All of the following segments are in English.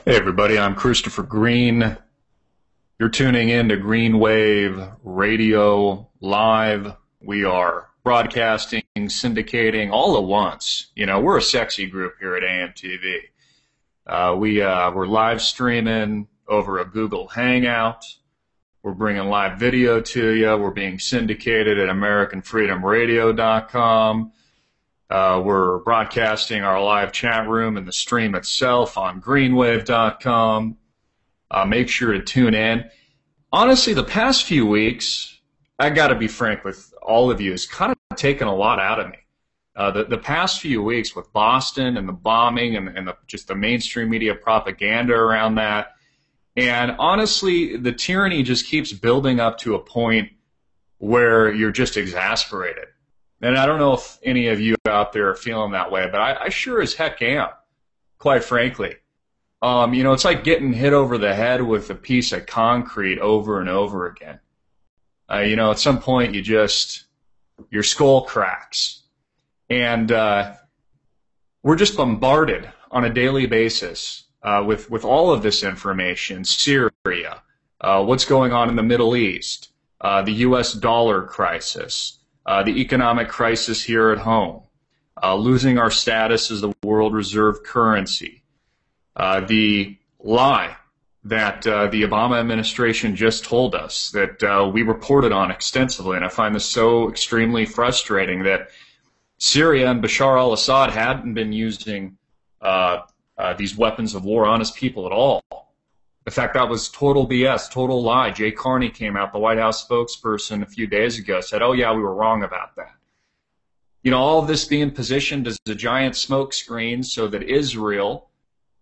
Hey everybody, I'm Christopher Green. You're tuning in to Green Wave Radio Live. We are broadcasting, syndicating all at once. You know, we're a sexy group here at AMTV. We're live streaming over a Google Hangout. We're bringing live video to you. We're being syndicated at AmericanFreedomRadio.com. We're broadcasting our live chat room and the stream itself on greenwave.com. Make sure to tune in. Honestly, the past few weeks, I got to be frank with all of you, has kind of taken a lot out of me. The past few weeks with Boston and the bombing and just the mainstream media propaganda around that. And honestly, the tyranny just keeps building up to a point where you're just exasperated. And I don't know if any of you out there are feeling that way, but I sure as heck am, quite frankly. You know, it's like getting hit over the head with a piece of concrete over and over again. You know, at some point your skull cracks. And we're just bombarded on a daily basis with all of this information. Syria, what's going on in the Middle East, the U.S. dollar crisis, the economic crisis here at home, losing our status as the world reserve currency, the lie that the Obama administration just told us that we reported on extensively, and I find this so extremely frustrating that Syria and Bashar al-Assad hadn't been using these weapons of war on his people at all. In fact, that was total BS, total lie. Jay Carney came out, the White House spokesperson, a few days ago, said, oh, yeah, we were wrong about that. You know, all of this being positioned as a giant smoke screen so that Israel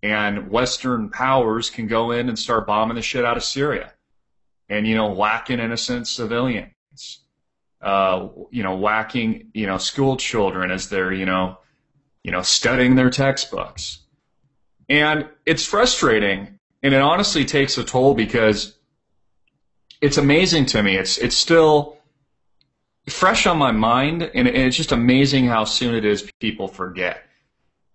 and Western powers can go in and start bombing the shit out of Syria and, you know, whacking innocent civilians, you know, whacking, you know, school children as they're, you know, studying their textbooks. And it's frustrating. And it honestly takes a toll because it's amazing to me. It's still fresh on my mind, and it's just amazing how soon it is people forget.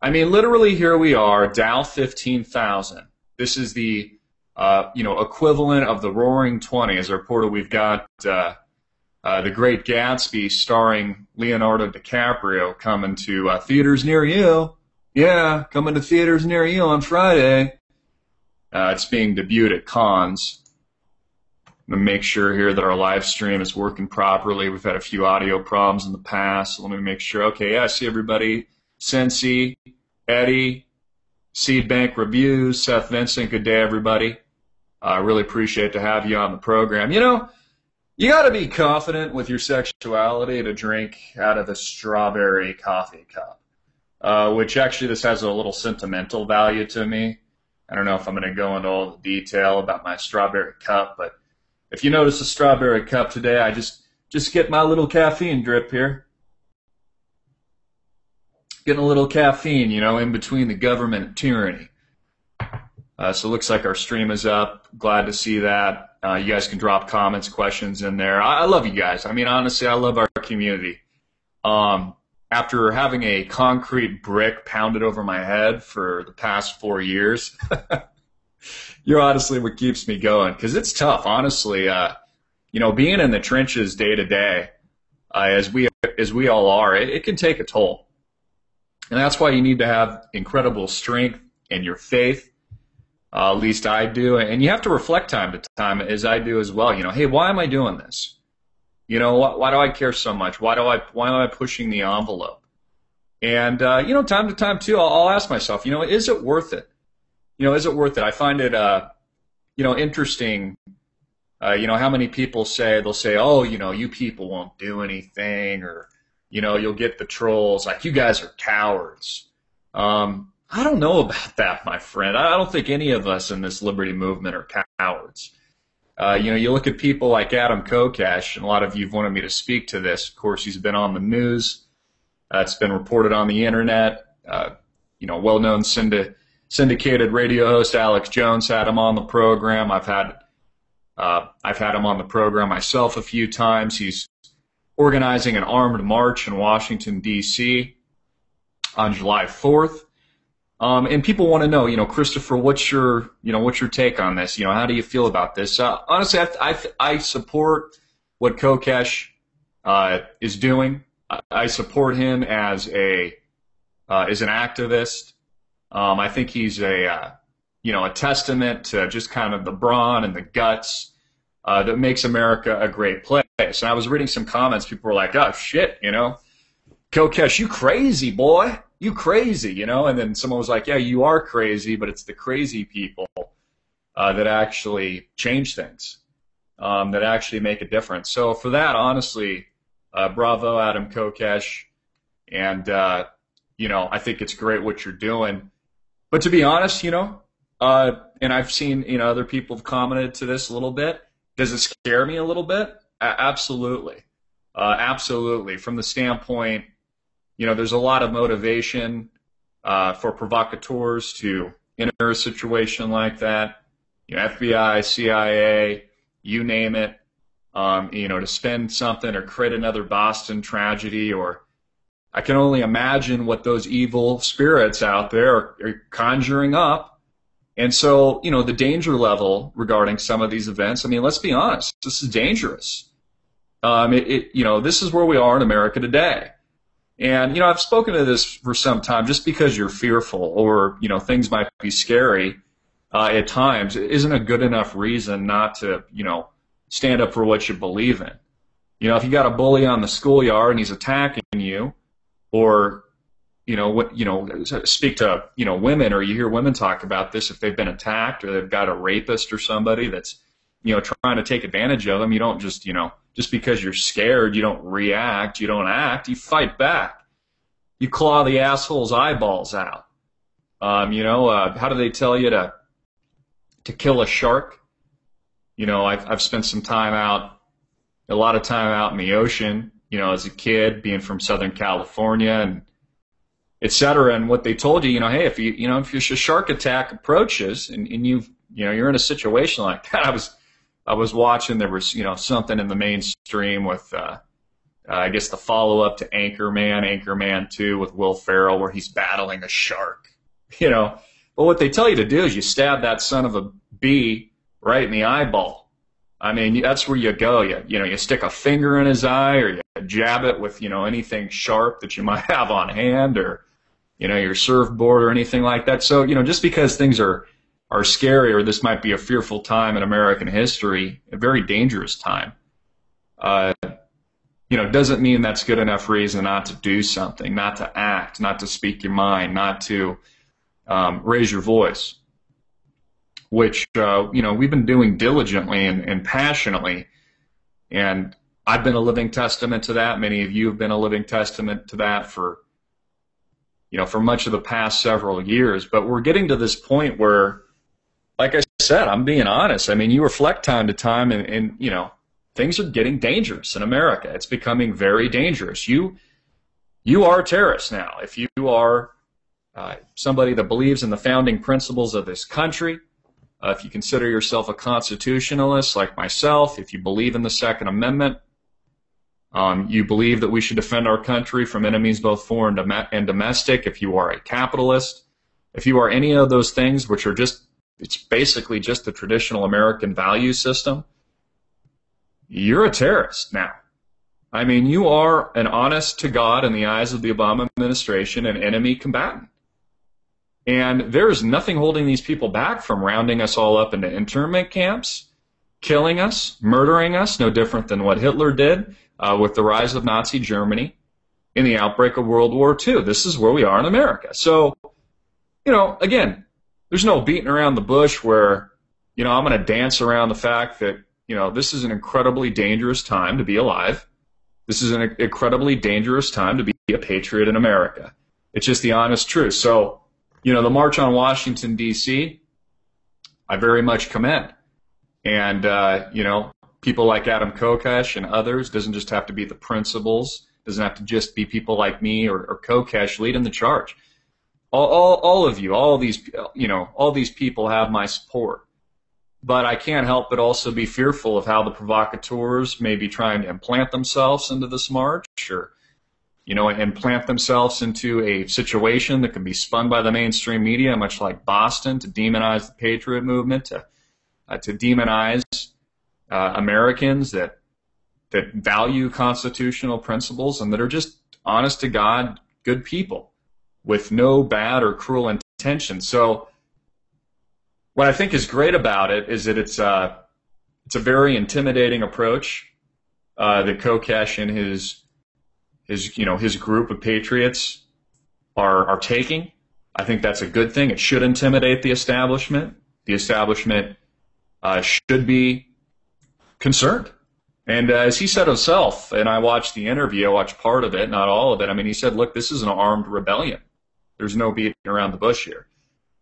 I mean, literally here we are, Dow 15,000. This is the equivalent of the Roaring 20. As reported, we've got The Great Gatsby starring Leonardo DiCaprio coming to theaters near you. Yeah, coming to theaters near you on Friday. It's being debuted at cons. I'm going to make sure here that our live stream is working properly. We've had a few audio problems in the past. So let me make sure. Okay, yeah, I see everybody. Sensi, Eddie, Seed Bank Reviews, Seth Vincent. Good day, everybody. I really appreciate to have you on the program. You know, you got to be confident with your sexuality to drink out of a strawberry coffee cup, which actually this has a little sentimental value to me. I don't know if I'm going to go into all the detail about my strawberry cup, but if you notice the strawberry cup today, I just get my little caffeine drip here. Getting a little caffeine, you know, in between the government and tyranny. So it looks like our stream is up. Glad to see that. You guys can drop comments, questions in there. I love you guys. I mean, honestly, I love our community. After having a concrete brick pounded over my head for the past 4 years, you're honestly what keeps me going, because it's tough, honestly. You know, being in the trenches day to day, as we all are, it can take a toll. And that's why you need to have incredible strength in your faith, at least I do. And you have to reflect time to time, as I do as well. You know, hey, why am I doing this? You know, why do I care so much? Why am I pushing the envelope? And, you know, time to time, too, I'll ask myself, you know, is it worth it? You know, is it worth it? I find it, you know, interesting, you know, how many people they'll say, oh, you know, you people won't do anything, or, you know, you'll get the trolls, like, you guys are cowards. I don't know about that, my friend. I don't think any of us in this liberty movement are cowards. You know, you look at people like Adam Kokesh, and a lot of you have wanted me to speak to this. Of course, he's been on the news. It's been reported on the internet. You know, well-known syndicated radio host Alex Jones had him on the program. I've had him on the program myself a few times. He's organizing an armed march in Washington, D.C. on July 4th. And people want to know, Christopher, what's your take on this? How do you feel about this? Honestly, I support what Kokesh is doing. I support him as an activist. I think he's a testament to just kind of the brawn and the guts that makes America a great place. And I was reading some comments. People were like, "Oh shit, Kokesh, you crazy boy, you crazy," And then someone was like, "Yeah, you are crazy, but it's the crazy people that actually change things, that actually make a difference." So for that, honestly, bravo, Adam Kokesh, and I think it's great what you're doing. But to be honest, and I've seen other people have commented to this a little bit. Does it scare me a little bit? Absolutely, absolutely. From the standpoint, there's a lot of motivation for provocateurs to enter a situation like that. FBI, CIA, you name it. To spend something or create another Boston tragedy, or I can only imagine what those evil spirits out there are conjuring up. And so, the danger level regarding some of these events, let's be honest, this is dangerous. This is where we are in America today. And, I've spoken to this for some time. Just because you're fearful or, things might be scary at times isn't a good enough reason not to, stand up for what you believe in. If you got a bully on the schoolyard and he's attacking you, or speak to women, or you hear women talk about this, if they've been attacked or they've got a rapist or somebody that's trying to take advantage of them, you don't just because you're scared, you don't react, you don't act, you fight back. You claw the asshole's eyeballs out. How do they tell you to kill a shark? I've spent a lot of time out in the ocean, as a kid, being from Southern California and et cetera. And what they told you, hey, if a shark attack approaches and you're in a situation like that, I was watching, there was, something in the mainstream with, I guess the follow-up to Anchorman 2 with Will Ferrell, where he's battling a shark, But what they tell you to do is you stab that son of a bee right in the eyeball. That's where you go. You stick a finger in his eye, or you jab it with, anything sharp that you might have on hand, or, your surfboard or anything like that. So, just because things are scary, or this might be a fearful time in American history, a very dangerous time, doesn't mean that's good enough reason not to do something, not to act, not to speak your mind, not to raise your voice, which, we've been doing diligently and passionately. And I've been a living testament to that. Many of you have been a living testament to that for much of the past several years. But we're getting to this point where, like I said, I'm being honest. You reflect time to time, and things are getting dangerous in America. It's becoming very dangerous. You are a terrorist now. If you are somebody that believes in the founding principles of this country, if you consider yourself a constitutionalist like myself, if you believe in the Second Amendment, you believe that we should defend our country from enemies both foreign and domestic, if you are a capitalist, if you are any of those things, which are it's basically just the traditional American value system, you're a terrorist now. You are an honest to God, in the eyes of the Obama administration, an enemy combatant. And there is nothing holding these people back from rounding us all up into internment camps, killing us, murdering us, no different than what Hitler did with the rise of Nazi Germany in the outbreak of World War II. This is where we are in America. So, again, there's no beating around the bush where, I'm going to dance around the fact that, this is an incredibly dangerous time to be alive. This is an incredibly dangerous time to be a patriot in America. It's just the honest truth. So, the March on Washington, D.C., I very much commend. And, people like Adam Kokesh and others, doesn't just have to be the principals, doesn't have to just be people like me or Kokesh leading the charge. All of you, all these people have my support. But I can't help but also be fearful of how the provocateurs may be trying to implant themselves into this march, or and plant themselves into a situation that can be spun by the mainstream media, much like Boston, to demonize the Patriot movement, to demonize Americans that value constitutional principles and that are just honest to God good people with no bad or cruel intention. So what I think is great about it is that it's a very intimidating approach that Kokesh and his group of patriots are taking. I think that's a good thing. It should intimidate the establishment. The establishment should be concerned. And as he said himself, and I watched the interview, I watched part of it, not all of it. I mean, he said, look, this is an armed rebellion. There's no beating around the bush here.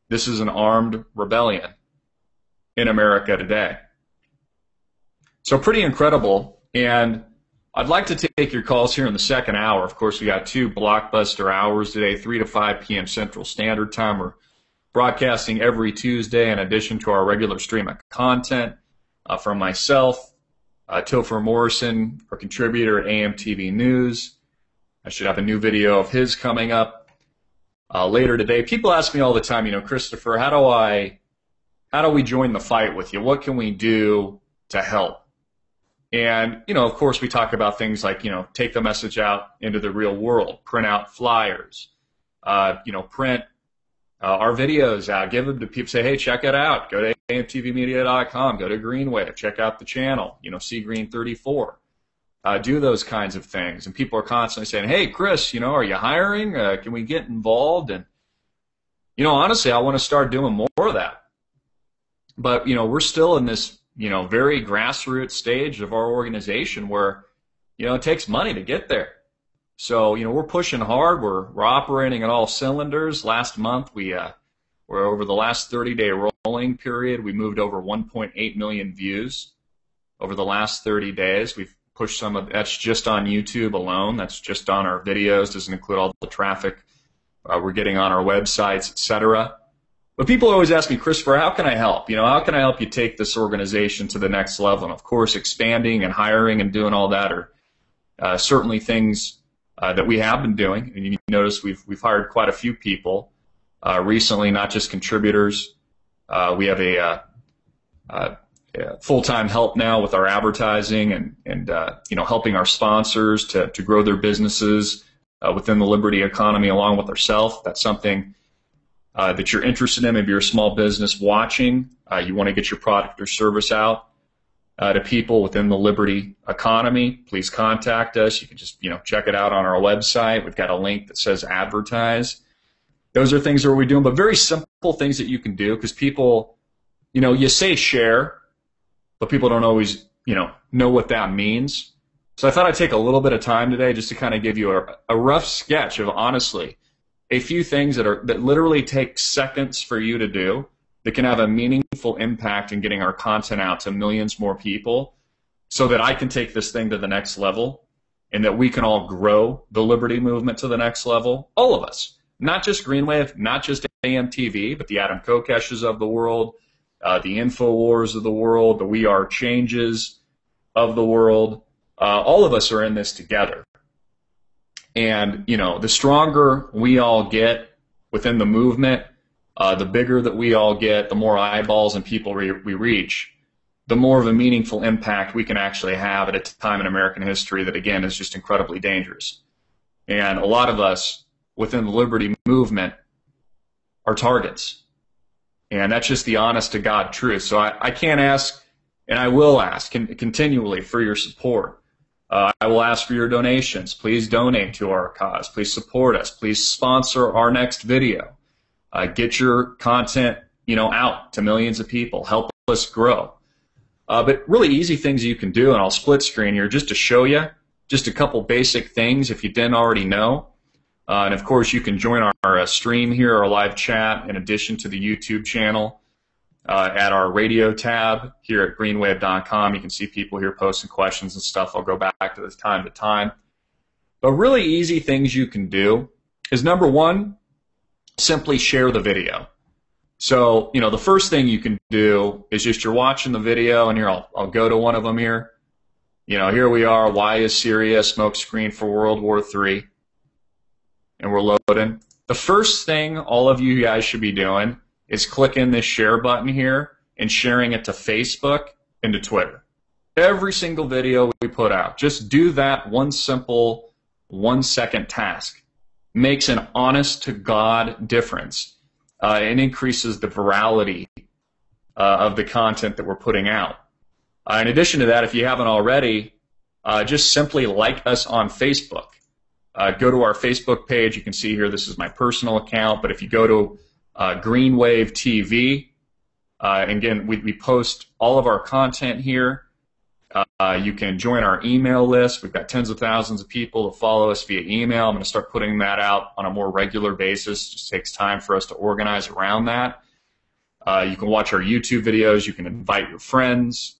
This is an armed rebellion in America today. So pretty incredible. And I'd like to take your calls here in the second hour. Of course, we got 2 blockbuster hours today, 3 to 5 p.m. Central Standard Time. We're broadcasting every Tuesday in addition to our regular stream of content from myself, Topher Morrison, our contributor at AMTV News. I should have a new video of his coming up later today. People ask me all the time, Christopher, how do we join the fight with you? What can we do to help? And, of course, we talk about things like, take the message out into the real world, print out flyers, print our videos out, give them to people, say, hey, check it out. Go to amtvmedia.com, go to Greenwave, check out the channel, see Green 34. Do those kinds of things. And people are constantly saying, hey, Chris, are you hiring? Can we get involved? And, honestly, I want to start doing more of that. But, we're still in this, very grassroots stage of our organization where, it takes money to get there. So, we're pushing hard. We're operating at all cylinders. Last month, we're over the last 30-day rolling period, we moved over 1.8 million views over the last 30 days. We've pushed some of that's just on YouTube alone. That's just on our videos. Doesn't include all the traffic we're getting on our websites, etc. But people always ask me, Christopher, how can I help? How can I help you take this organization to the next level? And of course, expanding and hiring and doing all that are certainly things that we have been doing. And you notice we've hired quite a few people recently, not just contributors. We have a full-time help now with our advertising and helping our sponsors to grow their businesses within the liberty economy along with ourselves. That's something that you're interested in. Maybe you're a small business watching. You want to get your product or service out to people within the liberty economy. Please contact us. You can just check it out on our website. We've got a link that says advertise. Those are things that we're doing, but very simple things that you can do because people, you say share, but people don't always, know what that means. So I thought I'd take a little bit of time today just to kind of give you a rough sketch of, honestly, a few things that literally take seconds for you to do that can have a meaningful impact in getting our content out to millions more people so that I can take this thing to the next level and that we can all grow the liberty movement to the next level, all of us. Not just Greenwave, not just AMTV, but the Adam Kokeshes of the world, the InfoWars of the world, the We Are Changes of the world. All of us are in this together. And, the stronger we all get within the movement, the bigger that we all get, the more eyeballs and people we reach, the more of a meaningful impact we can actually have at a time in American history that, again, is just incredibly dangerous. And a lot of us within the liberty movement are targets. And that's just the honest to God truth. So I can't ask, and I will ask continually for your support. I will ask for your donations. Please donate to our cause. Please support us. Please sponsor our next video. Get your content, out to millions of people. Help us grow. But really easy things you can do, and I'll split screen here just to show you just a couple basic things if you didn't already know. And of course, you can join our stream here, our live chat, in addition to the YouTube channel. At our radio tab here at greenwave.com. You can see people here posting questions and stuff. I'll go back to this time to time. But really easy things you can do is, number one, simply share the video. So, the first thing you can do is just you're watching the video, and here I'll go to one of them here. Here we are, why is Syria a smokescreen for World War III? and we're loading. The first thing all of you guys should be doing is clicking this share button here and sharing it to Facebook and to Twitter. Every single video we put out, just do that one simple 1-second task. Makes an honest to God difference and increases the virality of the content that we're putting out. In addition to that, if you haven't already, just simply like us on Facebook. Go to our Facebook page. You can see here this is my personal account, but if you go to Greenwave TV, again, we post all of our content here. You can join our email list. We've got tens of thousands of people to follow us via email. I'm going to start putting that out on a more regular basis. It just takes time for us to organize around that. You can watch our YouTube videos. You can invite your friends.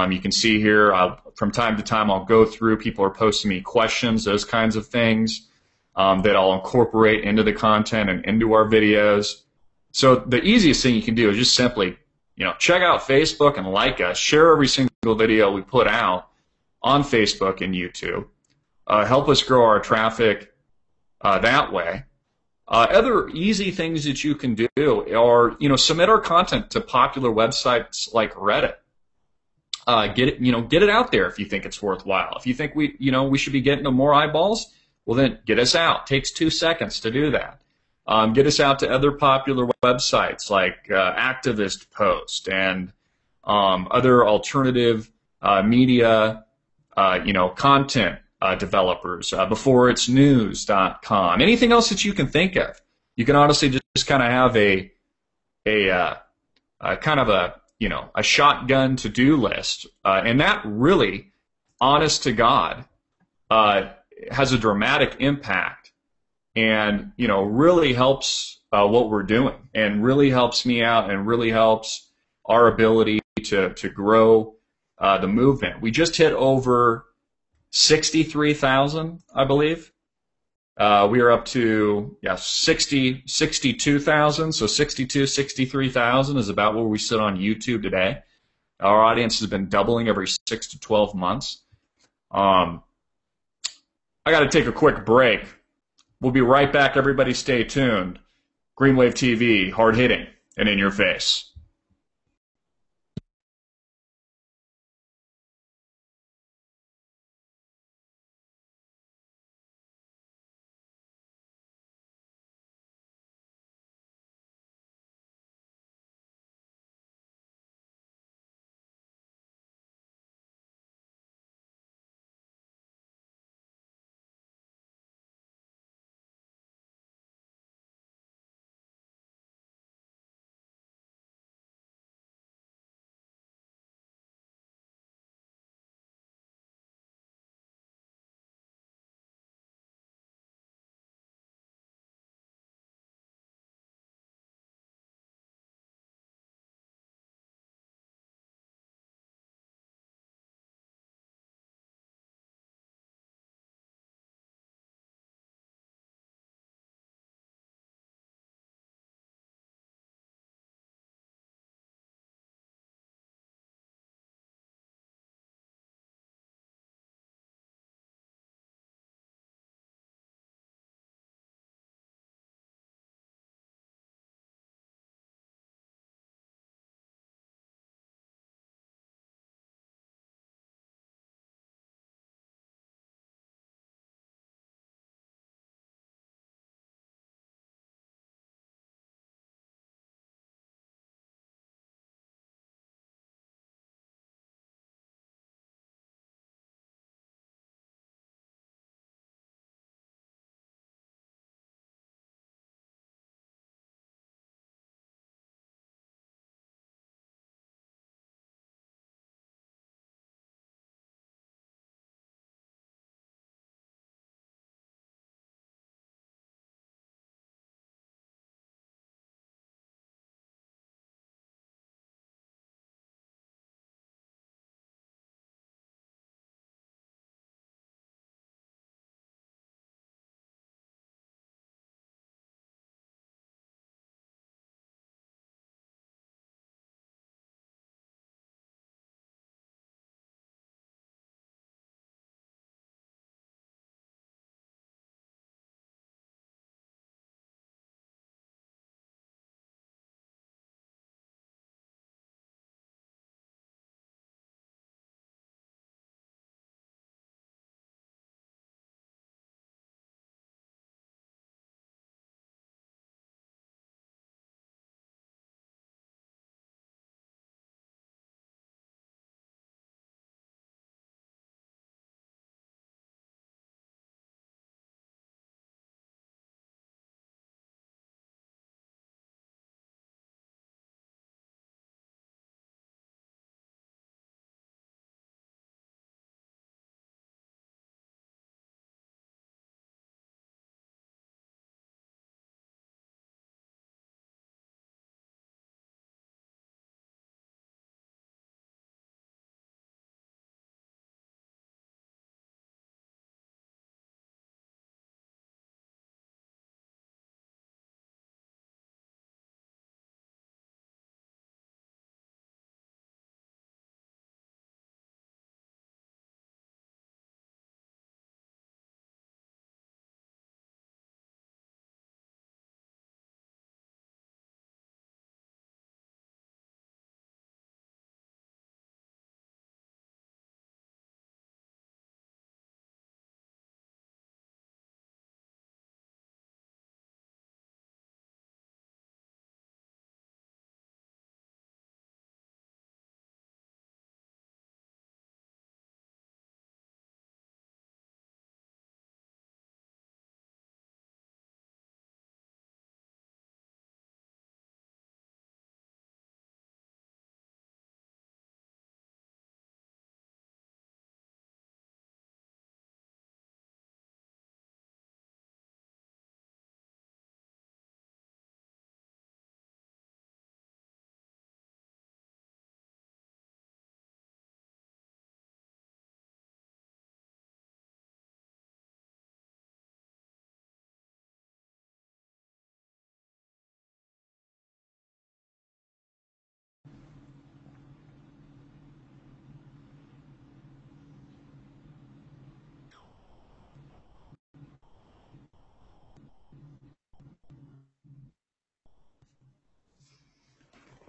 You can see here, from time to time, I'll go through. People are posting me questions, those kinds of things that I'll incorporate into the content and into our videos. So the easiest thing you can do is just simply, check out Facebook and like us. Share every single video we put out on Facebook and YouTube. Help us grow our traffic that way. Other easy things that you can do are, submit our content to popular websites like Reddit. Get it out there if you think it's worthwhile. If you think we should be getting to more eyeballs, well then get us out. Takes 2 seconds to do that. Get us out to other popular websites like Activist Post and other alternative media, content developers. BeforeIt'sNews.com. Anything else that you can think of. You can honestly just kind of have a shotgun to-do list, and that really, honest to God, has a dramatic impact, and really helps what we're doing, and really helps me out, and really helps our ability to grow the movement. We just hit over 63,000, I believe. We are up to 62,000, so 63,000 is about where we sit on YouTube today. Our audience has been doubling every 6 to 12 months. I got to take a quick break. We'll be right back. Everybody stay tuned. Greenwave TV, hard hitting and in your face.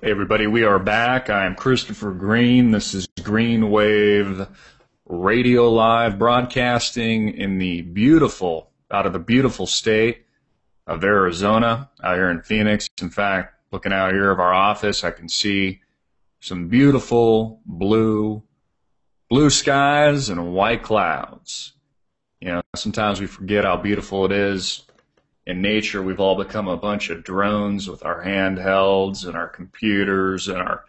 Hey everybody, we are back. I am Christopher Green. This is Green Wave Radio Live, broadcasting in out of the beautiful state of Arizona, out here in Phoenix. In fact, looking out here of our office, I can see some beautiful blue skies and white clouds. You know, sometimes we forget how beautiful it is. In nature, we've all become a bunch of drones with our handhelds and our computers and our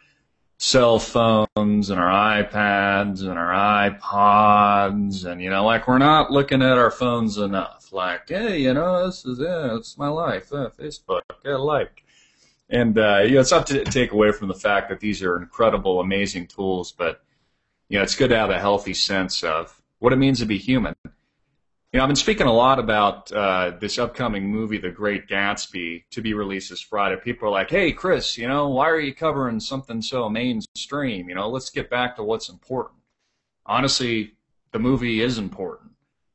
cell phones and our iPads and our iPods. And, you know, like we're not looking at our phones enough. Like, hey, you know, it's my life. Facebook, like. And, you know, it's not to take away from the fact that these are incredible, amazing tools, but, you know, it's good to have a healthy sense of what it means to be human. You know, I've been speaking a lot about this upcoming movie, The Great Gatsby, to be released this Friday. People are like, hey, Chris, you know, why are you covering something so mainstream? You know, let's get back to what's important. Honestly, the movie is important.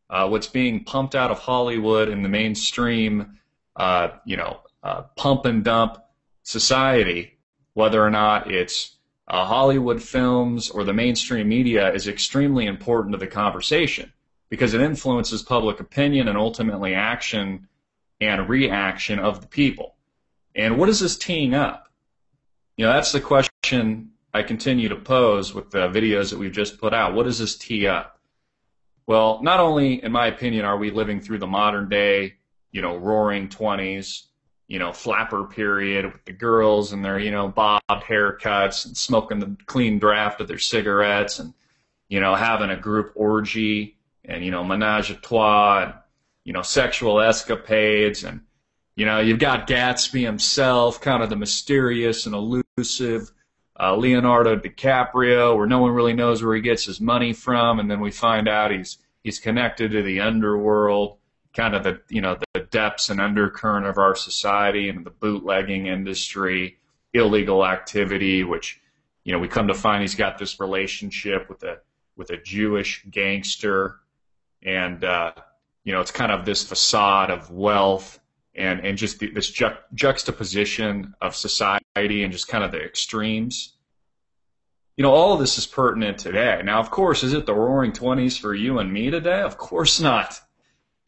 What's being pumped out of Hollywood in the mainstream, pump and dump society, whether or not it's Hollywood films or the mainstream media, is extremely important to the conversation, because it influences public opinion and ultimately action and reaction of the people. And what is this teeing up? You know, that's the question I continue to pose with the videos that we've just put out. What does this tee up? Well, not only, in my opinion, are we living through the modern day, you know, roaring 20s, you know, flapper period with the girls and their, you know, bobbed haircuts and smoking the clean draft of their cigarettes and, you know, having a group orgy, and, you know, menage a trois, and, you know, sexual escapades, and, you know, you've got Gatsby himself, kind of the mysterious and elusive Leonardo DiCaprio, where no one really knows where he gets his money from, and then we find out he's connected to the underworld, kind of the, you know, the depths and undercurrent of our society and the bootlegging industry, illegal activity, which, you know, we come to find he's got this relationship with a Jewish gangster. And, you know, it's kind of this facade of wealth and just this juxtaposition of society and just kind of the extremes. You know, all of this is pertinent today. Now, of course, is it the roaring 20s for you and me today? Of course not.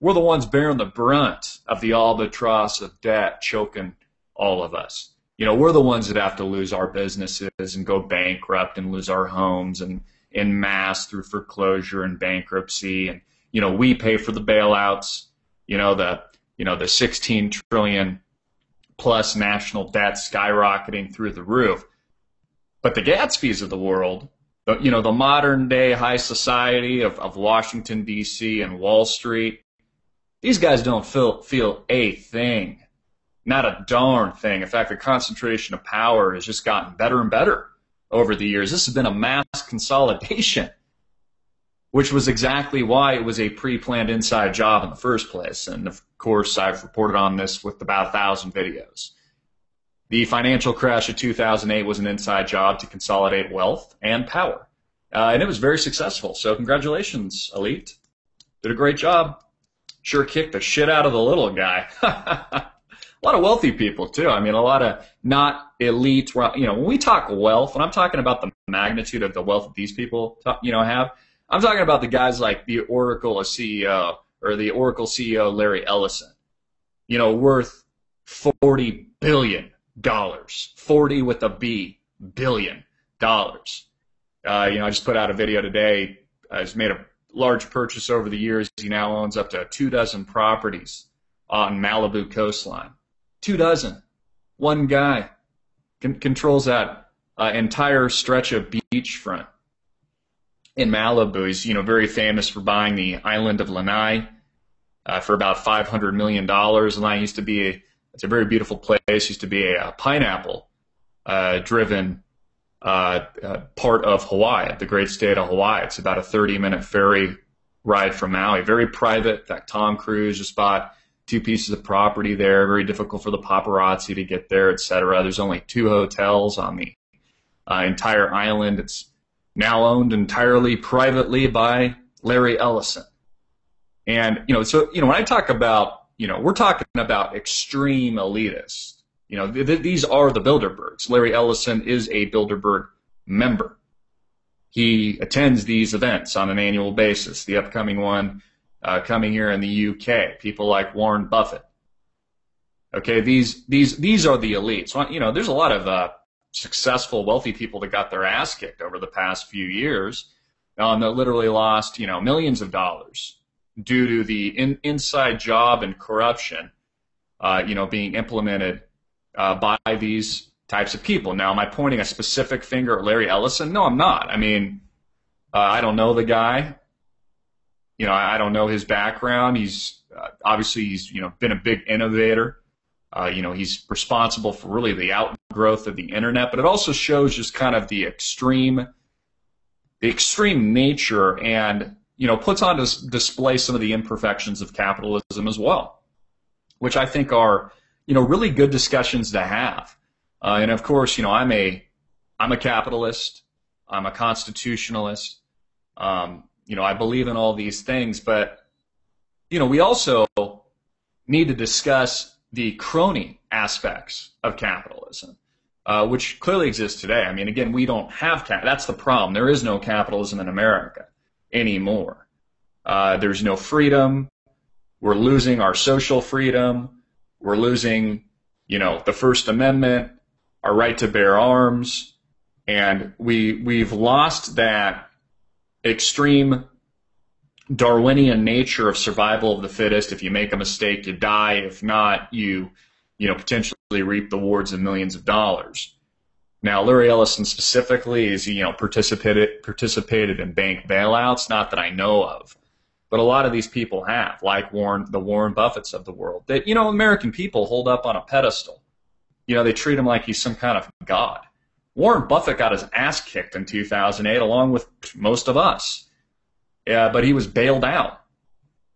We're the ones bearing the brunt of the albatross of debt choking all of us. You know, we're the ones that have to lose our businesses and go bankrupt and lose our homes and en masse through foreclosure and bankruptcy. And, you know, we pay for the bailouts, the 16 trillion plus national debt skyrocketing through the roof. But the Gatsbys of the world, you know, the modern day high society of Washington, D.C. and Wall Street, these guys don't feel a thing, not a darn thing. In fact, the concentration of power has just gotten better and better over the years. This has been a mass consolidation, which was exactly why it was a pre-planned inside job in the first place. And of course, I've reported on this with about 1,000 videos. The financial crash of 2008 was an inside job to consolidate wealth and power. And it was very successful. So congratulations, elite. Did a great job. Sure kicked the shit out of the little guy. A lot of wealthy people, too. I mean, a lot of not elite. You know, when we talk wealth, when I'm talking about the magnitude of the wealth that these people, have, I'm talking about the guys like the Oracle CEO or the Oracle CEO Larry Ellison, you know, worth $40 billion, 40 with a B, billion dollars. I just put out a video today. He's made a large purchase over the years. He now owns up to 24 properties on Malibu coastline. 24. One guy controls that entire stretch of beachfront in Malibu. He's, very famous for buying the island of Lanai for about $500 million. Lanai used to be it's a very beautiful place. Used to be a pineapple driven part of Hawaii, the great state of Hawaii. It's about a 30-minute ferry ride from Maui. Very private. In fact, Tom Cruise just bought 2 pieces of property there. Very difficult for the paparazzi to get there, etc. There's only 2 hotels on the entire island. It's now owned entirely privately by Larry Ellison. And, when I talk about, we're talking about extreme elitists. You know, these are the Bilderbergs. Larry Ellison is a Bilderberg member. He attends these events on an annual basis. The upcoming one coming here in the UK. People like Warren Buffett. Okay, these are the elites. You know, there's a lot of successful, wealthy people that got their ass kicked over the past few years. That literally lost, you know, millions of dollars due to the inside job and corruption, you know, being implemented by these types of people. Now, am I pointing a specific finger at Larry Ellison? No, I'm not. I mean, I don't know the guy. You know, I don't know his background. He's obviously he's, you know, been a big innovator. You know, he's responsible for really the outgrowth of the internet, but it also shows just kind of the extreme nature and, you know, puts on display some of the imperfections of capitalism as well, which I think are, you know, really good discussions to have. And of course, you know, I'm a capitalist. I'm a constitutionalist. You know, I believe in all these things, but, you know, we also need to discuss the crony aspects of capitalism, which clearly exists today. I mean, again, we don't have that's the problem. There is no capitalism in America anymore. There's no freedom. We're losing our social freedom. We're losing, you know, the First Amendment, our right to bear arms, and we've lost that extreme Darwinian nature of survival of the fittest. If you make a mistake, you die. If not, you know, potentially reap the rewards of millions of dollars. Now, Larry Ellison specifically is, you know, participated in bank bailouts, not that I know of, but a lot of these people have, like the Warren Buffetts of the world, that, you know, American people hold up on a pedestal. You know, they treat him like he's some kind of god. Warren Buffett got his ass kicked in 2008, along with most of us. But he was bailed out.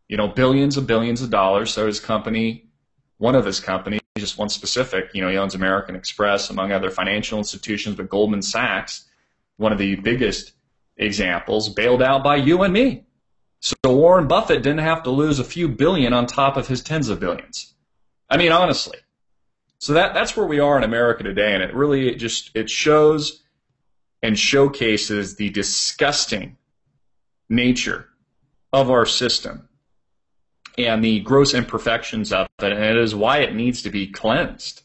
You know, billions of dollars. So his company, one of his companies, just one specific, you know, he owns American Express, among other financial institutions, but Goldman Sachs, one of the biggest examples, bailed out by you and me. So Warren Buffett didn't have to lose a few billion on top of his tens of billions. I mean, honestly. So that's where we are in America today, and it shows and showcases the disgusting nature of our system and the gross imperfections of it, and it is why it needs to be cleansed.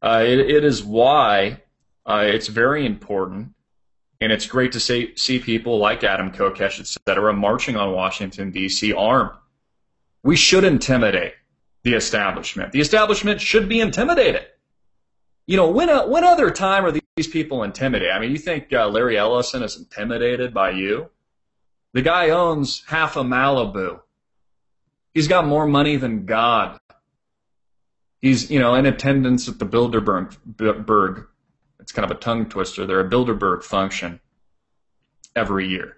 It is why it's very important, and it's great to see people like Adam Kokesh, etc., marching on Washington, D.C. armed. We should intimidate the establishment. The establishment should be intimidated. You know, when other time are these people intimidated? I mean, you think Larry Ellison is intimidated by you? The guy owns half of Malibu. He's got more money than God. He's, you know, in attendance at the Bilderberg. It's kind of a tongue twister. They're a Bilderberg function every year.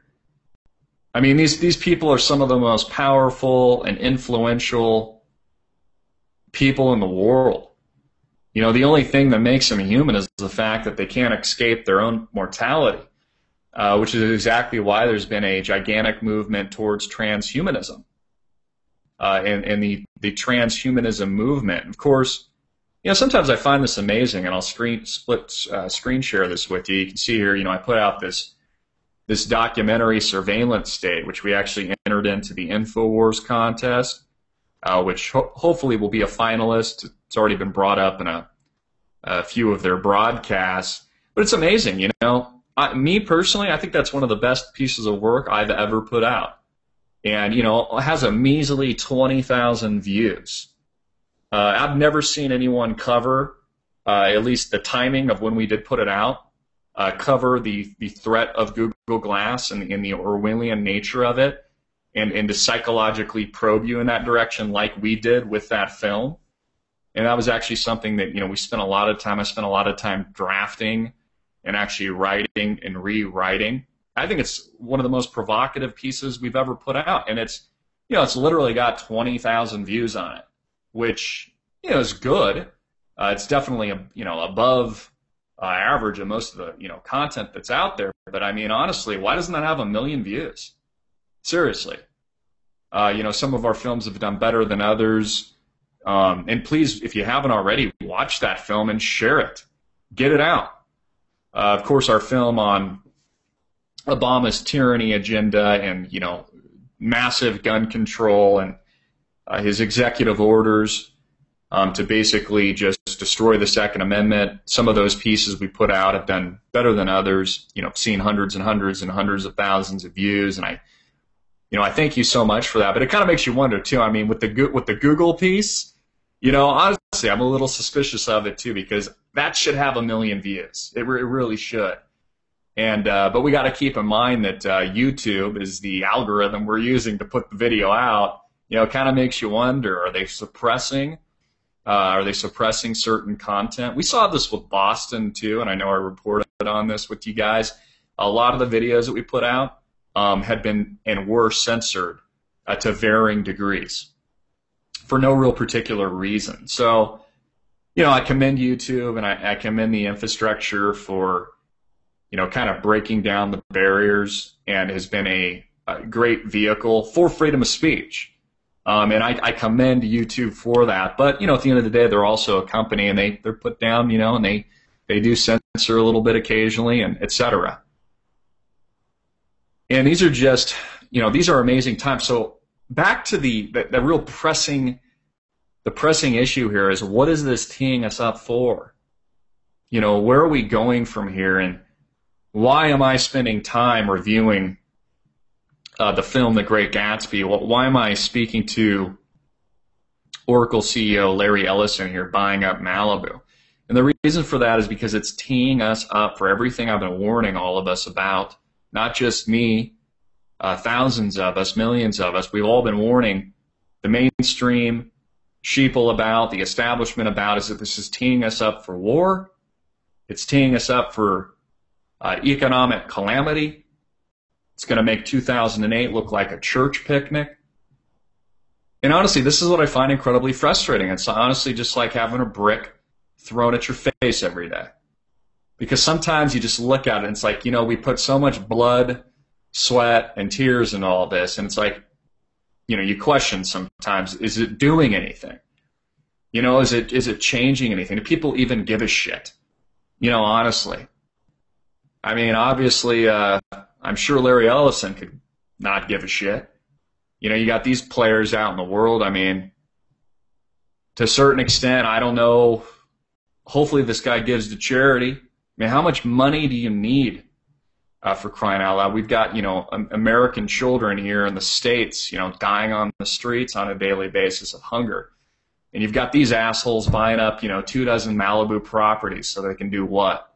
I mean, these people are some of the most powerful and influential people in the world. You know, the only thing that makes them human is the fact that they can't escape their own mortality. Which is exactly why there's been a gigantic movement towards transhumanism. And the transhumanism movement, of course, you know, sometimes I find this amazing, and I'll screen share this with you. You can see here, you know, I put out this documentary Surveillance State, which we actually entered into the InfoWars contest, which hopefully will be a finalist. It's already been brought up in a few of their broadcasts. But it's amazing, you know. Me personally, I think that's one of the best pieces of work I've ever put out. And, you know, it has a measly 20,000 views. I've never seen anyone cover, at least the timing of when we did put it out, cover the threat of Google Glass and the Orwellian nature of it, and to psychologically probe you in that direction like we did with that film. And that was actually something that, you know, I spent a lot of time drafting and actually writing and rewriting. I think it's one of the most provocative pieces we've ever put out, and it's, you know, it's literally got 20,000 views on it, which, you know, is good. It's definitely, you know, above average of most of the, you know, content that's out there. But I mean, honestly, why doesn't that have 1 million views? Seriously. You know, some of our films have done better than others. And please, if you haven't already, watch that film and share it. Get it out. Of course, our film on Obama's tyranny agenda and, massive gun control and his executive orders to basically just destroy the Second Amendment. Some of those pieces we put out have done better than others. Seen hundreds and hundreds and hundreds of thousands of views, and I thank you so much for that. But it kind of makes you wonder too. I mean, with the Google piece, honestly, I'm a little suspicious of it too, because that should have 1 million views. It really should. And but we got to keep in mind that YouTube is the algorithm we're using to put the video out. It kind of makes you wonder: are they suppressing? Are they suppressing certain content? We saw this with Boston too, and I know I reported on this with you guys. A lot of the videos that we put out had been and were censored to varying degrees for no real particular reason. So, I commend YouTube and I commend the infrastructure for, kind of breaking down the barriers, and has been a great vehicle for freedom of speech. And I commend YouTube for that. But, at the end of the day, they're also a company, and they're put down, and they do censor a little bit occasionally, and et cetera. And these are just, these are amazing times. So back to the real pressing issue here is, what is this teeing us up for? Where are we going from here? And why am I spending time reviewing the film The Great Gatsby? Why am I speaking to Oracle CEO Larry Ellison here, buying up Malibu? And the reason for that is because it's teeing us up for everything I've been warning all of us about. Not just me, thousands of us, millions of us. We've all been warning the mainstream sheeple about, the establishment about, is that this is teeing us up for war. It's teeing us up for economic calamity. It's going to make 2008 look like a church picnic. And honestly, this is what I find incredibly frustrating. It's honestly just like having a brick thrown at your face every day. Because sometimes you just look at it and it's like, we put so much blood, sweat, and tears in all this, and it's like, you question sometimes, is it doing anything? Is it changing anything? Do people even give a shit? Honestly. I mean, obviously, I'm sure Larry Ellison could not give a shit. You got these players out in the world. I mean, to a certain extent, I don't know. Hopefully this guy gives to charity. I mean, how much money do you need for crying out loud? We've got, American children here in the States, dying on the streets on a daily basis of hunger. And you've got these assholes buying up, 24 Malibu properties so they can do what?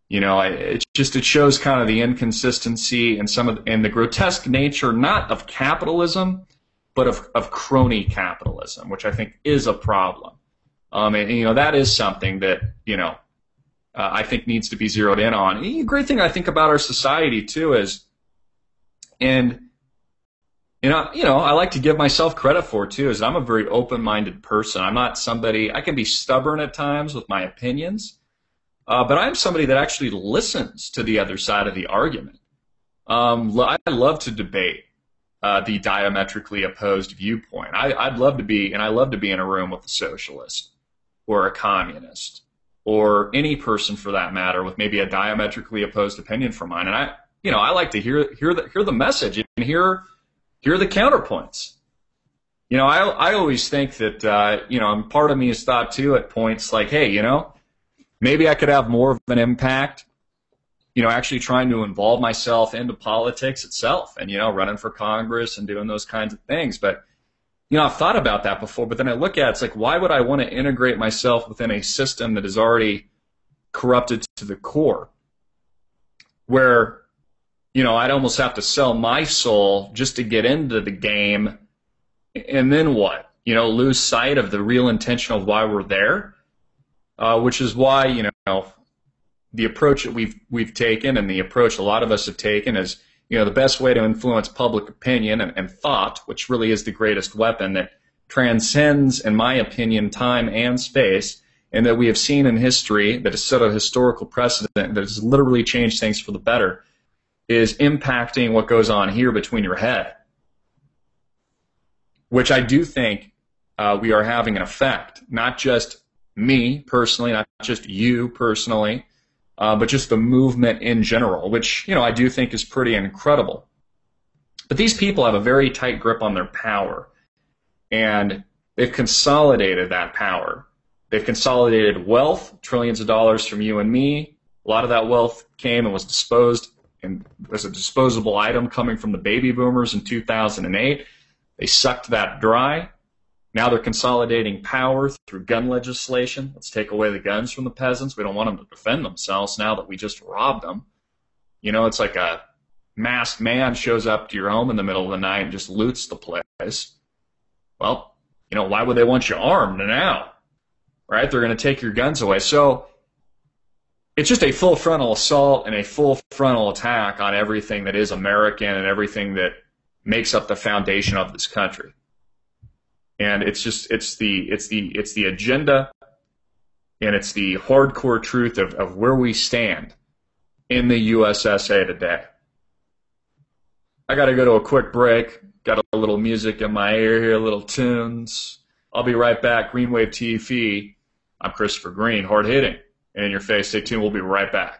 It shows kind of the inconsistency and and the grotesque nature, not of capitalism, but of crony capitalism, which I think is a problem. And that is something that, I think needs to be zeroed in on. And the great thing I think about our society too is, and I like to give myself credit for too, is I'm a very open-minded person. I'm not somebody, I can be stubborn at times with my opinions, but I'm somebody that actually listens to the other side of the argument. I love to debate the diametrically opposed viewpoint. I'd love to be, and I love to be in a room with a socialist or a communist, or any person for that matter with maybe a diametrically opposed opinion from mine. And I like to hear the message and hear the counterpoints. I always think that, and part of me has thought too at points like, hey, maybe I could have more of an impact, actually trying to involve myself into politics itself and, running for Congress and doing those kinds of things. But, I've thought about that before, but then I look at it, it's like, why would I want to integrate myself within a system that is already corrupted to the core? Where, I'd almost have to sell my soul just to get into the game, and then what? Lose sight of the real intention of why we're there, which is why, the approach that we've taken, and the approach a lot of us have taken, is the best way to influence public opinion and thought, which really is the greatest weapon that transcends, in my opinion, time and space, and that we have seen in history, that has set a historical precedent that has literally changed things for the better, is impacting what goes on here between your head. Which I do think we are having an effect, not just me personally, not just you personally, but just the movement in general, which, I do think is pretty incredible. But these people have a very tight grip on their power, and they've consolidated that power. They've consolidated wealth, trillions of dollars from you and me. A lot of that wealth came and was disposed and was a disposable item coming from the baby boomers in 2008. They sucked that dry. Now they're consolidating power through gun legislation. Let's take away the guns from the peasants. We don't want them to defend themselves now that we just robbed them. It's like a masked man shows up to your home in the middle of the night and just loots the place. Well, why would they want you armed now? Right? They're going to take your guns away. So it's just a full frontal assault and a full frontal attack on everything that is American and everything that makes up the foundation of this country. And it's the agenda, and it's the hardcore truth of where we stand in the USSA today. I got to go to a quick break. Got a little music in my ear here, little tunes. I'll be right back. Greenwave TV. I'm Christopher Green, hard hitting and in your face. Stay tuned. We'll be right back.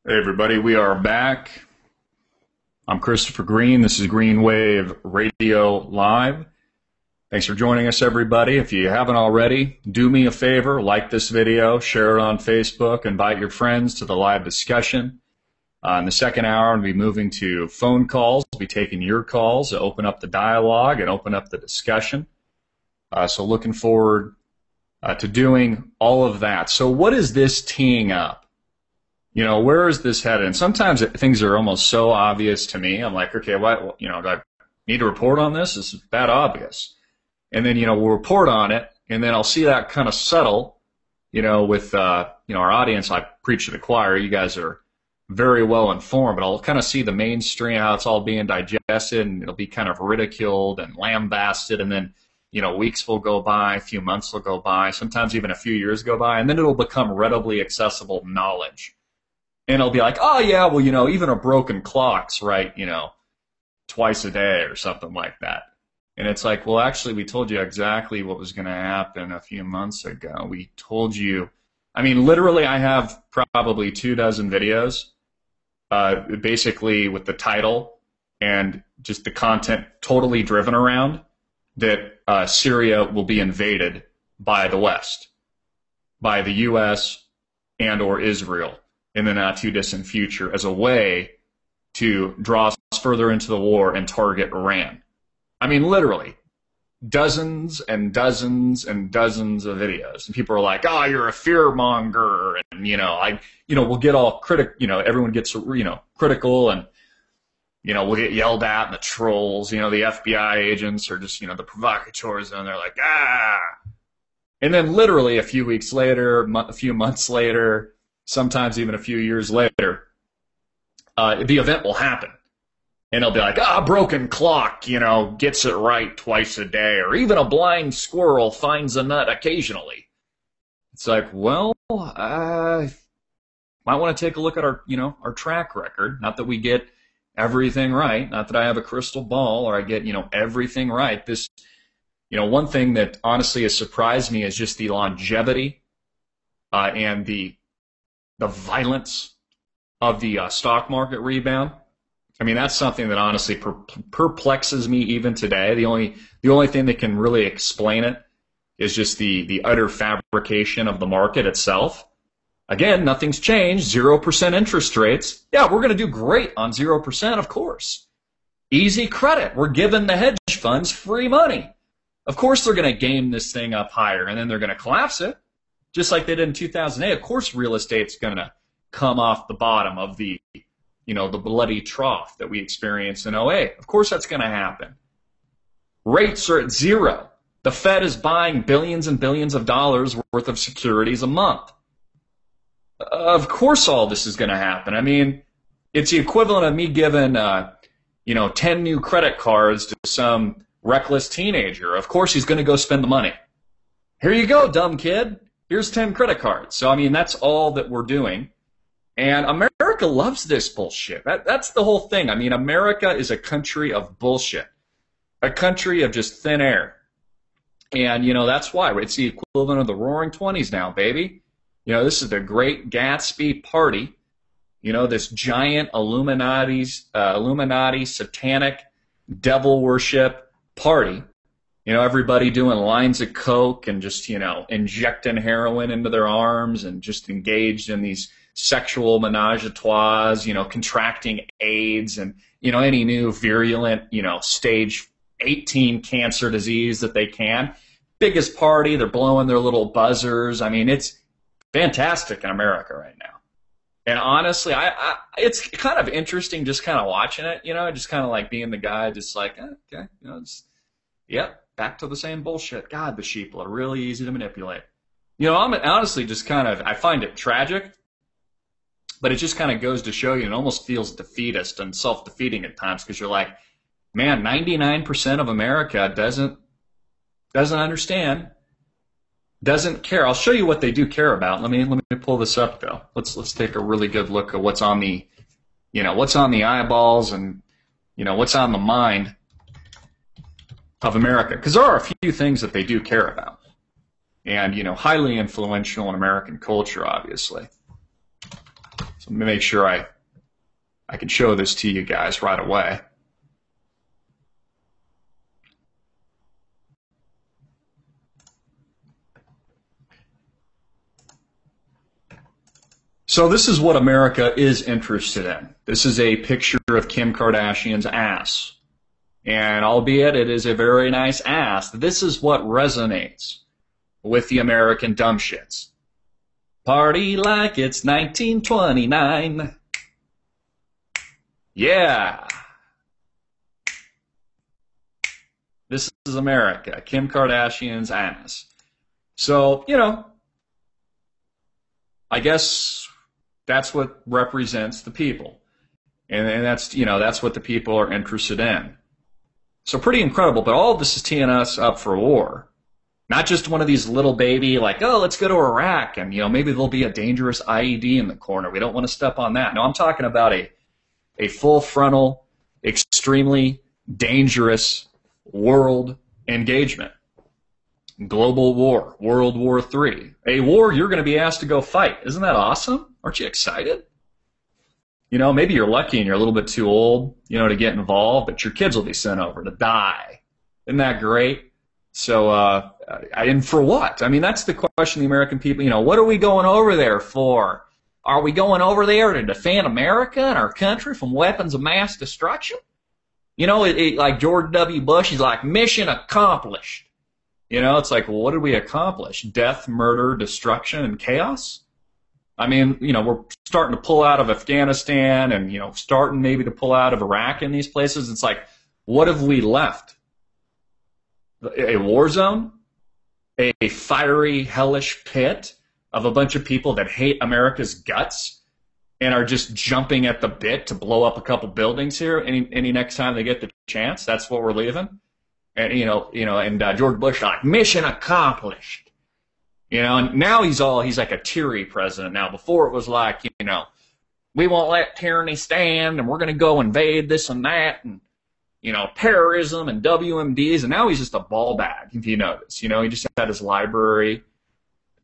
Hey everybody, we are back. I'm Christopher Green. This is Green Wave Radio Live. Thanks for joining us, everybody. If you haven't already, do me a favor, like this video, share it on Facebook, invite your friends to the live discussion. In the second hour, I'll be moving to phone calls. I'll be taking your calls to open up the dialogue and open up the discussion. So looking forward to doing all of that. So what is this teeing up? You know, where is this headed? And sometimes things are almost so obvious to me. I'm like, okay, what, you know, do I need to report on this? This is that obvious. And then, you know, we'll report on it, and then I'll see that kind of subtle, you know, with, our audience. I preach to the choir. You guys are very well informed, but I'll kind of see the mainstream, how it's all being digested, and it'll be kind of ridiculed and lambasted, and then, you know, weeks will go by, a few months will go by, sometimes even a few years go by, and then it'll become readily accessible knowledge. And it'll be like, oh, yeah, well, you know, even a broken clock's right, you know, twice a day or something like that. And it's like, well, actually, we told you exactly what was going to happen a few months ago. We told you, I mean, literally, I have probably 24 videos, basically with the title and just the content totally driven around that Syria will be invaded by the West, by the U.S. and or Israel in the not too distant future as a way to draw us further into the war and target Iran. I mean, literally, dozens and dozens and dozens of videos. And people are like, oh, you're a fearmonger. And, you know, we'll get all everyone gets, critical, and, you know, we'll get yelled at, and the trolls, you know, the FBI agents are just, you know, the provocateurs, and they're like, ah. And then literally a few weeks later, a few months later, sometimes even a few years later, the event will happen. And it'll be like, broken clock, you know, gets it right twice a day, or even a blind squirrel finds a nut occasionally. It's like, well, might want to take a look at our track record. Not that we get everything right, not that I have a crystal ball or I get, everything right. This, one thing that honestly has surprised me is just the longevity and the violence of the stock market rebound. I mean, that's something that honestly perplexes me even today. The only thing that can really explain it is just the utter fabrication of the market itself. Again, nothing's changed. 0% interest rates. Yeah, we're going to do great on 0%, of course. Easy credit. We're giving the hedge funds free money. Of course they're going to game this thing up higher, and then they're going to collapse it, just like they did in 2008. Of course real estate's going to come off the bottom of the bloody trough that we experienced in '08. Of course that's going to happen. Rates are at zero. The Fed is buying billions and billions of dollars worth of securities a month. Of course all this is going to happen. I mean, it's the equivalent of me giving, 10 new credit cards to some reckless teenager. Of course he's going to go spend the money. Here you go, dumb kid. Here's 10 credit cards. So, I mean, that's all that we're doing. And America loves this bullshit. That's the whole thing. I mean, America is a country of bullshit, a country of just thin air. And, that's why. It's the equivalent of the Roaring '20s now, baby. This is the Great Gatsby party. This giant Illuminati satanic devil worship party. Everybody doing lines of coke and just, injecting heroin into their arms and just engaged in these sexual menage a trois, contracting AIDS and, any new virulent, stage 18 cancer disease that they can. Biggest party. They're blowing their little buzzers. I mean, it's fantastic in America right now. And honestly, it's kind of interesting just kind of watching it, just kind of like being the guy just like, okay, back to the same bullshit. God, the sheeple are really easy to manipulate. I'm honestly just kind of, I find it tragic, but it just kind of goes to show you, it almost feels defeatist and self-defeating at times because you're like, man, 99% of America doesn't understand, doesn't care. I'll show you what they do care about. Let me pull this up though. Let's take a really good look at what's on the, what's on the eyeballs and, what's on the mind of America. Because there are a few things that they do care about. And, highly influential in American culture, obviously. So let me make sure I can show this to you guys right away. So this is what America is interested in. This is a picture of Kim Kardashian's ass. And albeit it is a very nice ass, this is what resonates with the American dumbshits. Party like it's 1929. Yeah. This is America. Kim Kardashian's ass. So, you know, I guess that's what represents the people. And that's, you know, that's what the people are interested in. So pretty incredible, but all of this is teeing us up for war. Not just one of these little baby, like, oh, let's go to Iraq, and, you know, maybe there'll be a dangerous IED in the corner. We don't want to step on that. No, I'm talking about a full frontal, extremely dangerous world engagement. Global war, World War III. A war you're going to be asked to go fight. Isn't that awesome? Aren't you excited? You know, maybe you're lucky and you're a little bit too old, you know, to get involved, but your kids will be sent over to die. Isn't that great? So, and for what? I mean, that's the question the American people, you know, what are we going over there for? Are we going over there to defend America and our country from weapons of mass destruction? You know, like George W. Bush, he's like, mission accomplished. You know, it's like, well, what did we accomplish? Death, murder, destruction, and chaos? I mean, you know, we're starting to pull out of Afghanistan and, you know, starting maybe to pull out of Iraq in these places. It's like, what have we left? A war zone? A fiery, hellish pit of a bunch of people that hate America's guts and are just jumping at the bit to blow up a couple buildings here any next time they get the chance? That's what we're leaving? And, and George Bush, like, mission accomplished. You know, and now he's like a teary president now. Before it was like, you know, we won't let tyranny stand and we're going to go invade this and that and, you know, terrorism and WMDs. And now he's just a ball bag, if you notice. You know, he just had his library,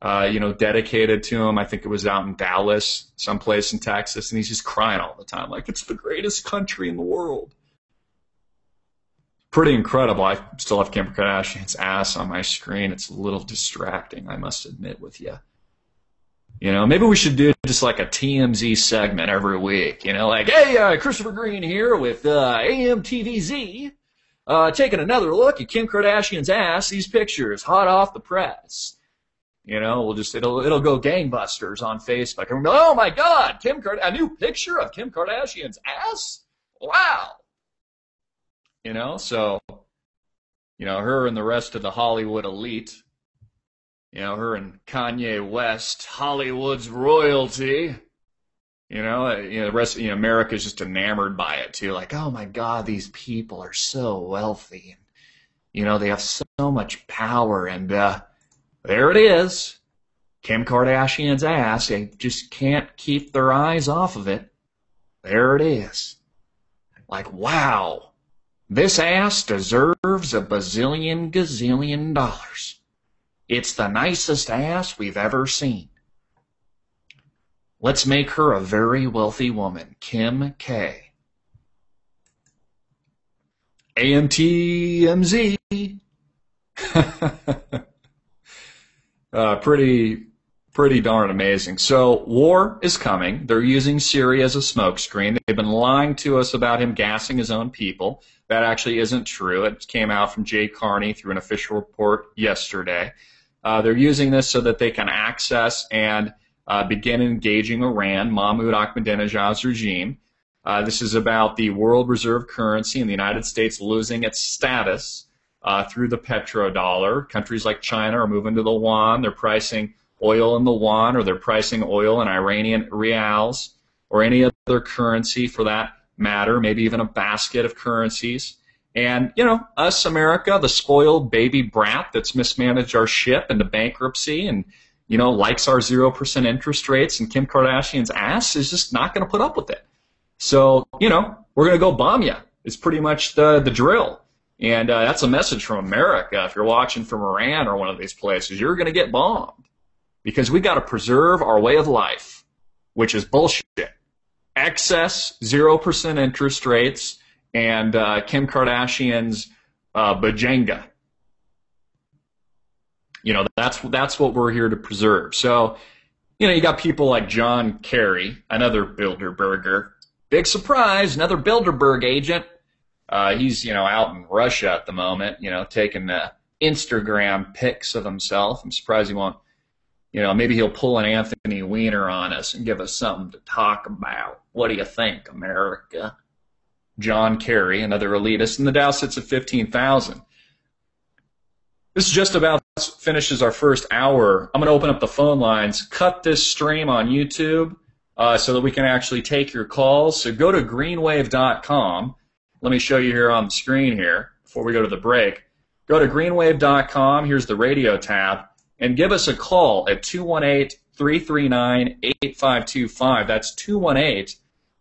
dedicated to him. I think it was out in Dallas, someplace in Texas. And he's just crying all the time, like, it's the greatest country in the world. Pretty incredible. I still have Kim Kardashian's ass on my screen. It's a little distracting, I must admit with you. You know, maybe we should do just like a TMZ segment every week. You know, like, hey, Christopher Green here with AMTVZ, taking another look at Kim Kardashian's ass. These pictures, hot off the press. You know, it'll go gangbusters on Facebook. And we'll be like, oh my God, a new picture of Kim Kardashian's ass? Wow. You know, so, you know, her and the rest of the Hollywood elite, you know, her and Kanye West, Hollywood's royalty, the rest, America's just enamored by it too. Like, oh my God, these people are so wealthy. And, you know, they have so much power. And there it is. Kim Kardashian's ass. They just can't keep their eyes off of it. There it is. Like, wow. This ass deserves a bazillion gazillion dollars. It's the nicest ass we've ever seen. Let's make her a very wealthy woman, Kim K. AMTMZ. Pretty darn amazing. So war is coming. They're using Syria as a smokescreen. They've been lying to us about him gassing his own people. That actually isn't true. It came out from Jay Carney through an official report yesterday. They're using this so that they can access and begin engaging Iran, Mahmoud Ahmadinejad's regime. This is about the world reserve currency and the United States losing its status through the petrodollar. Countries like China are moving to the yuan. They're pricing oil in the yuan, or they're pricing oil in Iranian rials, or any other currency for that matter, maybe even a basket of currencies. And, you know, us, America, the spoiled baby brat that's mismanaged our ship into bankruptcy and, you know, likes our 0% interest rates and Kim Kardashian's ass, is just not going to put up with it. So, you know, we're going to go bomb you. It's pretty much the drill. And that's a message from America. If you're watching from Iran or one of these places, you're going to get bombed. Because we got to preserve our way of life. which is bullshit. Excess 0% interest rates and Kim Kardashian's Bajanga. You know, that's what we're here to preserve. So, you know, you got people like John Kerry, another Bilderberger. Big surprise, another Bilderberg agent. He's, you know, out in Russia at the moment, you know, taking Instagram pics of himself. I'm surprised he won't, you know, maybe he'll pull an Anthony Weiner on us and give us something to talk about. What do you think, America? John Kerry, another elitist, and the Dow sits at 15,000. This is just about finishes our first hour. I'm going to open up the phone lines, cut this stream on YouTube so that we can actually take your calls. So go to greenwave.com. Let me show you here on the screen here before we go to the break. Go to greenwave.com. Here's the radio tab. And give us a call at 218-339-8525. That's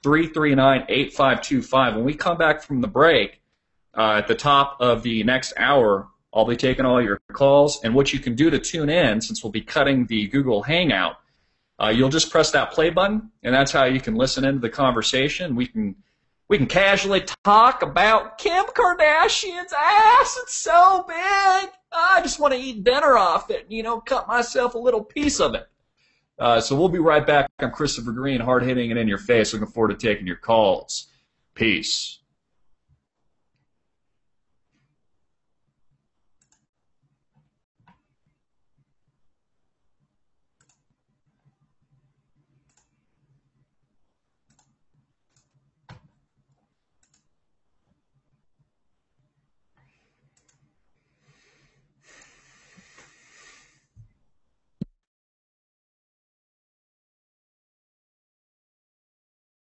218-339-8525. When we come back from the break, at the top of the next hour, I'll be taking all your calls. And what you can do to tune in, since we'll be cutting the Google Hangout, you'll just press that play button, and that's how you can listen into the conversation. We can casually talk about Kim Kardashian's ass. It's so big. I just want to eat dinner off it, you know, cut myself a little piece of it. So we'll be right back. I'm Christopher Green, hard-hitting and in your face. Looking forward to taking your calls. Peace.